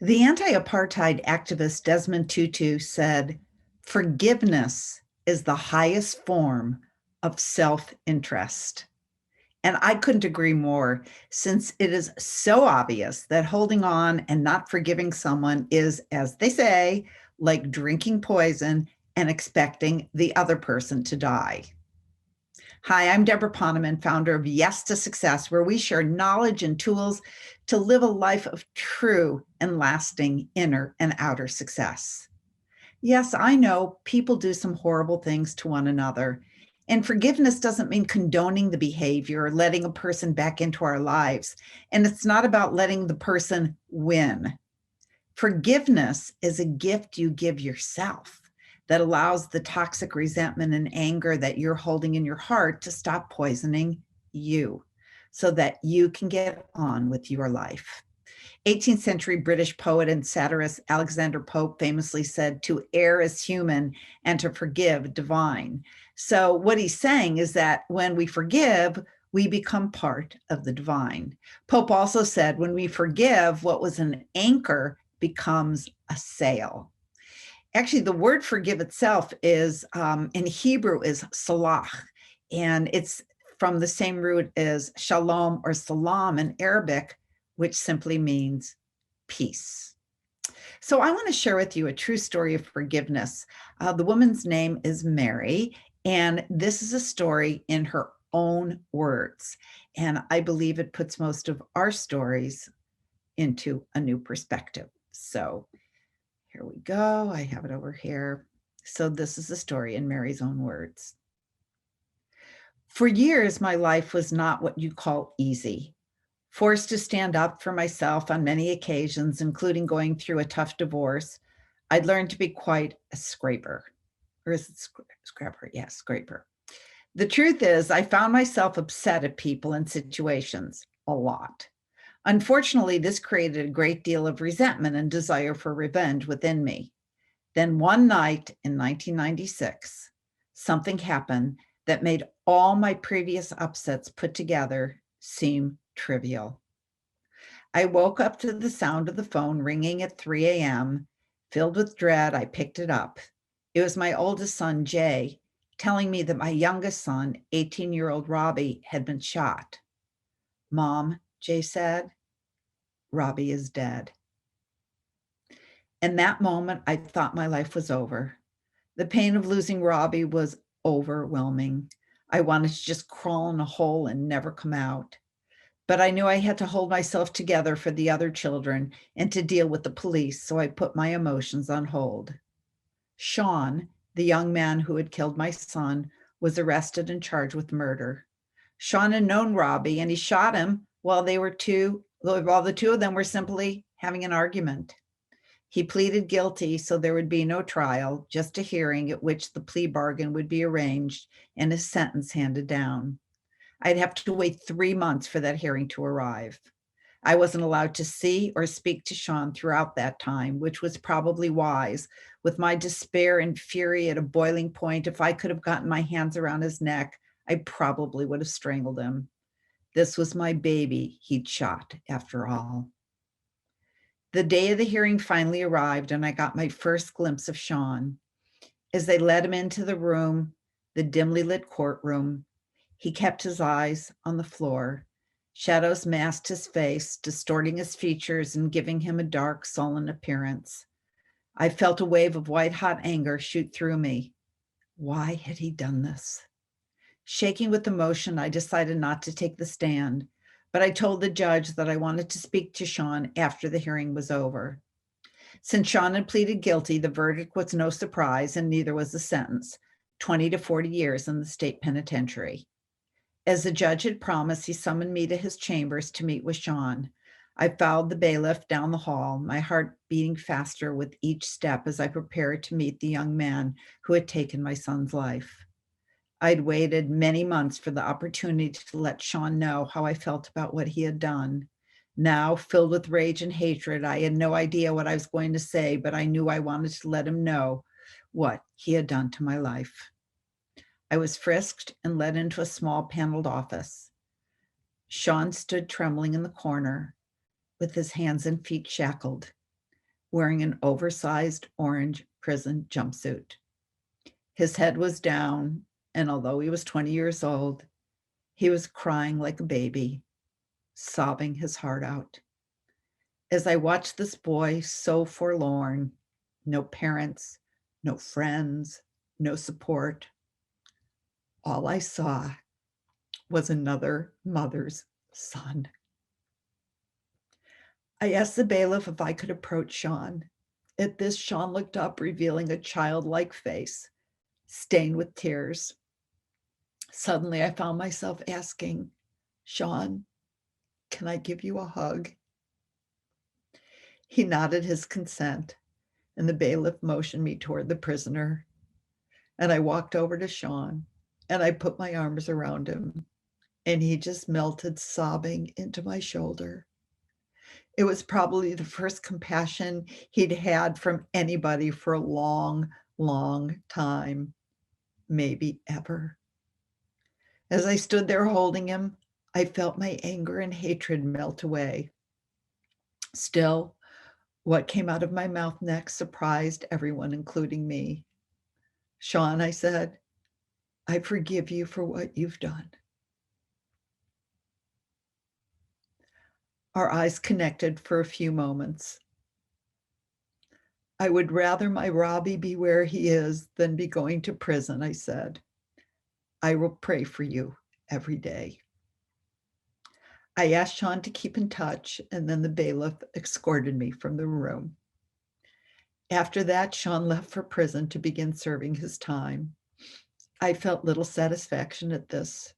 The anti-apartheid activist Desmond Tutu said, "Forgiveness is the highest form of self-interest." And I couldn't agree more, since it is so obvious that holding on and not forgiving someone is, as they say, like drinking poison and expecting the other person to die. Hi, I'm Deborah Poneman, founder of Yes to Success, where we share knowledge and tools to live a life of true and lasting inner and outer success. Yes, I know people do some horrible things to one another, and forgiveness doesn't mean condoning the behavior or letting a person back into our lives. And it's not about letting the person win. Forgiveness is a gift you give yourself that allows the toxic resentment and anger that you're holding in your heart to stop poisoning you so that you can get on with your life. 18th century British poet and satirist Alexander Pope famously said, "To err is human and to forgive divine." So, what he's saying is that when we forgive, we become part of the divine. Pope also said, when we forgive, what was an anchor becomes a sail. Actually, the word forgive itself is in Hebrew is salah, and it's from the same root as shalom or salam in Arabic, which simply means peace. So I want to share with you a true story of forgiveness. The woman's name is Mary, and this is a story in her own words. And I believe it puts most of our stories into a new perspective. So here we go. I have it over here. So this is the story in Mary's own words. "For years, my life was not what you call easy. Forced to stand up for myself on many occasions, including going through a tough divorce, I'd learned to be quite a scraper." Or is it scrapper? Yes, scraper. "The truth is, I found myself upset at people and situations a lot. Unfortunately, this created a great deal of resentment and desire for revenge within me. Then one night in 1996, something happened that made all my previous upsets put together seem trivial. I woke up to the sound of the phone ringing at 3 a.m. Filled with dread, I picked it up. It was my oldest son, Jay, telling me that my youngest son, 18-year-old Robbie, had been shot. "Mom," Jay said, "Robbie is dead." In that moment, I thought my life was over. The pain of losing Robbie was overwhelming. I wanted to just crawl in a hole and never come out. But I knew I had to hold myself together for the other children and to deal with the police, so I put my emotions on hold. Sean, the young man who had killed my son, was arrested and charged with murder. Sean had known Robbie, and he shot him while the two of them were simply having an argument. He pleaded guilty, so there would be no trial, just a hearing at which the plea bargain would be arranged and his sentence handed down. I'd have to wait 3 months for that hearing to arrive. I wasn't allowed to see or speak to Sean throughout that time, which was probably wise. With my despair and fury at a boiling point, if I could have gotten my hands around his neck, I probably would have strangled him. This was my baby he'd shot, after all. The day of the hearing finally arrived, and I got my first glimpse of Sean. As they led him into the room, the dimly lit courtroom, he kept his eyes on the floor. Shadows masked his face, distorting his features and giving him a dark, sullen appearance. I felt a wave of white-hot anger shoot through me. Why had he done this? Shaking with emotion, I decided not to take the stand, but I told the judge that I wanted to speak to Sean after the hearing was over. Since Sean had pleaded guilty, the verdict was no surprise, and neither was the sentence, 20 to 40 years in the state penitentiary. As the judge had promised, he summoned me to his chambers to meet with Sean. I followed the bailiff down the hall, my heart beating faster with each step as I prepared to meet the young man who had taken my son's life. I'd waited many months for the opportunity to let Sean know how I felt about what he had done. Now, filled with rage and hatred, I had no idea what I was going to say, but I knew I wanted to let him know what he had done to my life. I was frisked and led into a small paneled office. Sean stood trembling in the corner with his hands and feet shackled. wearing an oversized orange prison jumpsuit. His head was down, and although he was 20 years old, he was crying like a baby, sobbing his heart out. As I watched this boy so forlorn, no parents, no friends, no support, all I saw was another mother's son. I asked the bailiff if I could approach Sean. At this, Sean looked up, revealing a childlike face stained with tears. Suddenly, I found myself asking, Sean, can I give you a hug? He nodded his consent, and the bailiff motioned me toward the prisoner. And I walked over to Sean, and I put my arms around him, and he just melted sobbing into my shoulder. It was probably the first compassion he'd had from anybody for a long, long time, maybe ever. As I stood there holding him, I felt my anger and hatred melt away. Still, what came out of my mouth next surprised everyone, including me. Sean, I said, I forgive you for what you've done. Our eyes connected for a few moments. I would rather my Robbie be where he is than be going to prison, I said. I will pray for you every day. I asked Sean to keep in touch, and then the bailiff escorted me from the room. After that, Sean left for prison to begin serving his time. I felt little satisfaction at this.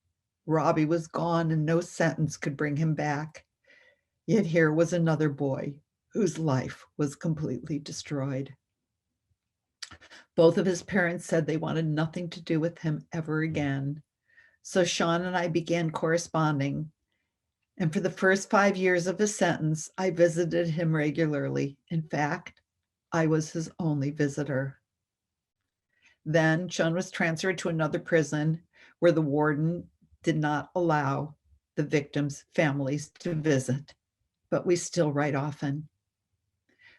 Robbie was gone, and no sentence could bring him back. Yet here was another boy whose life was completely destroyed. Both of his parents said they wanted nothing to do with him ever again. So Sean and I began corresponding. And for the first 5 years of his sentence, I visited him regularly. In fact, I was his only visitor. Then Sean was transferred to another prison where the warden did not allow the victims' families to visit, but we still write often.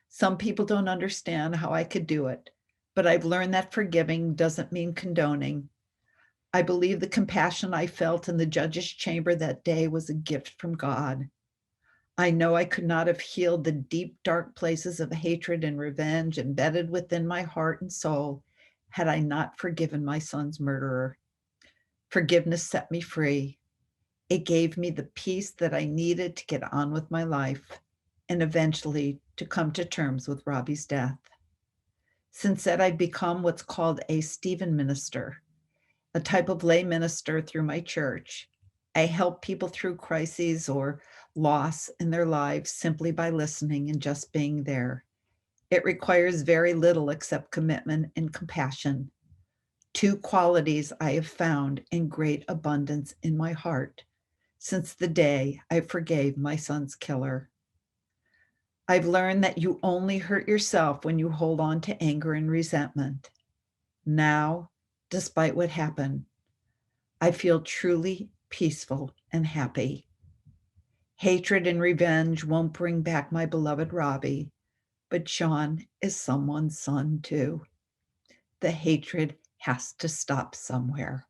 Some people don't understand how I could do it, but I've learned that forgiving doesn't mean condoning. I believe the compassion I felt in the judge's chamber that day was a gift from God. I know I could not have healed the deep, dark places of hatred and revenge embedded within my heart and soul had I not forgiven my son's murderer. Forgiveness set me free. It gave me the peace that I needed to get on with my life and eventually to come to terms with Robbie's death. Since then, I've become what's called a Stephen minister, a type of lay minister through my church. I help people through crises or loss in their lives simply by listening and just being there. It requires very little except commitment and compassion, two qualities I have found in great abundance in my heart since the day I forgave my son's killer. I've learned that you only hurt yourself when you hold on to anger and resentment. Now, despite what happened, I feel truly peaceful and happy. Hatred and revenge won't bring back my beloved Robbie, but Sean is someone's son too. The hatred has to stop somewhere.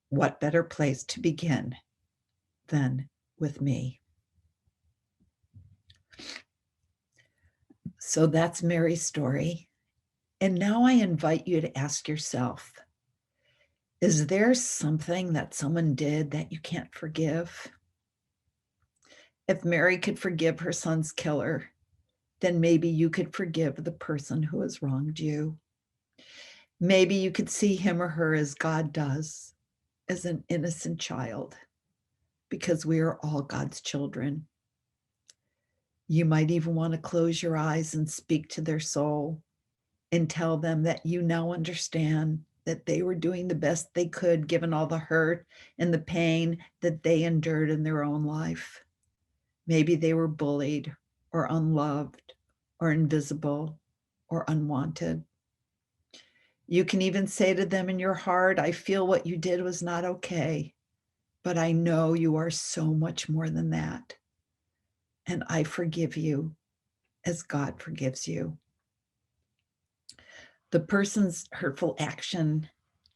What better place to begin than with me? So that's Mary's story. And now I invite you to ask yourself, is there something that someone did that you can't forgive? If Mary could forgive her son's killer, then maybe you could forgive the person who has wronged you. Maybe you could see him or her as God does, as an innocent child, because we are all God's children. You might even want to close your eyes and speak to their soul and tell them that you now understand that they were doing the best they could given all the hurt and the pain that they endured in their own life. Maybe they were bullied or unloved or invisible or unwanted. You can even say to them in your heart, I feel what you did was not okay, but I know you are so much more than that. And I forgive you as God forgives you. The person's hurtful action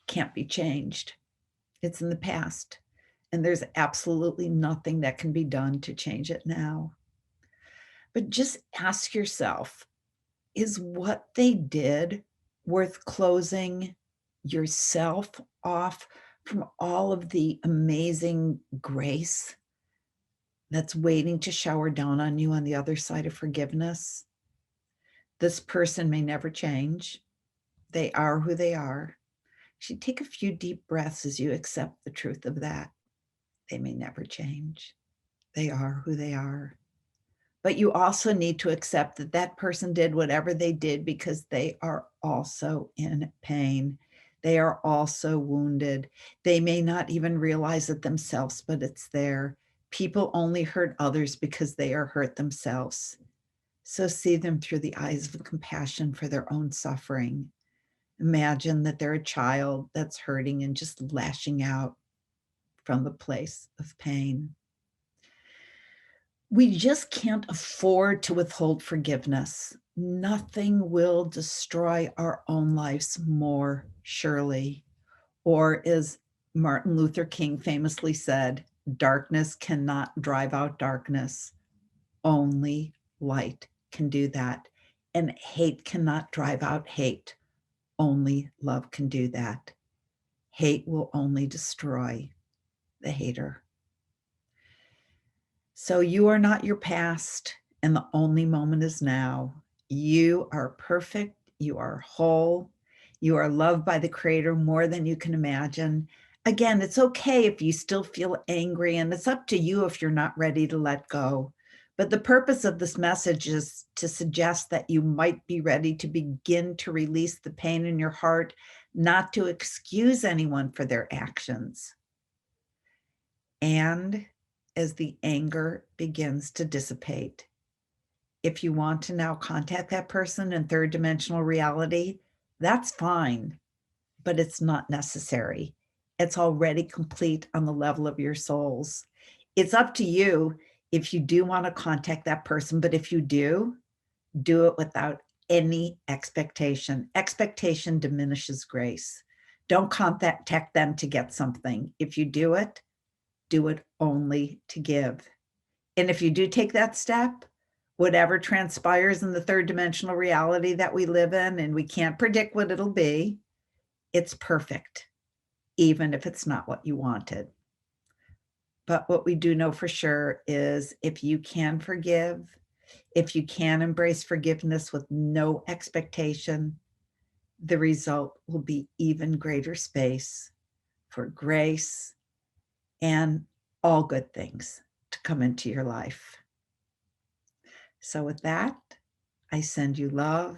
can't be changed. It's in the past, and there's absolutely nothing that can be done to change it now. But just ask yourself, is what they did worth closing yourself off from all of the amazing grace that's waiting to shower down on you on the other side of forgiveness? This person may never change. They are who they are. You should take a few deep breaths as you accept the truth of that. They may never change. They are who they are. But you also need to accept that that person did whatever they did because they are also in pain. They are also wounded. They may not even realize it themselves, but it's there. People only hurt others because they are hurt themselves. So see them through the eyes of compassion for their own suffering. Imagine that they're a child that's hurting and just lashing out from the place of pain. We just can't afford to withhold forgiveness. Nothing will destroy our own lives more surely. Or, as Martin Luther King famously said, darkness cannot drive out darkness. Only light can do that. And hate cannot drive out hate. Only love can do that. Hate will only destroy the hater. So you are not your past, and the only moment is now. You are perfect. You are whole. You are loved by the Creator more than you can imagine. Again, it's okay if you still feel angry, and it's up to you if you're not ready to let go. But the purpose of this message is to suggest that you might be ready to begin to release the pain in your heart, not to excuse anyone for their actions. And as the anger begins to dissipate, if you want to now contact that person in third dimensional reality, that's fine, but it's not necessary. It's already complete on the level of your souls. It's up to you if you do want to contact that person, but if you do it without any expectation. Expectation diminishes grace. Don't contact them to get something. If you do it only to give. And if you do take that step, whatever transpires in the third dimensional reality that we live in, and we can't predict what it'll be, it's perfect, even if it's not what you wanted. But what we do know for sure is if you can forgive, if you can embrace forgiveness with no expectation, the result will be even greater space for grace and all good things to come into your life. So with that, I send you love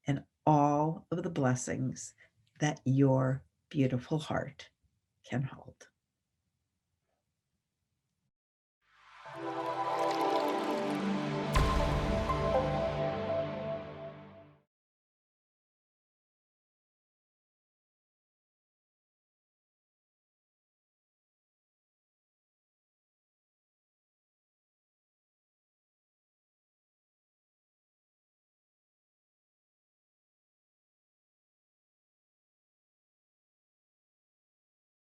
and all of the blessings that your beautiful heart can hold.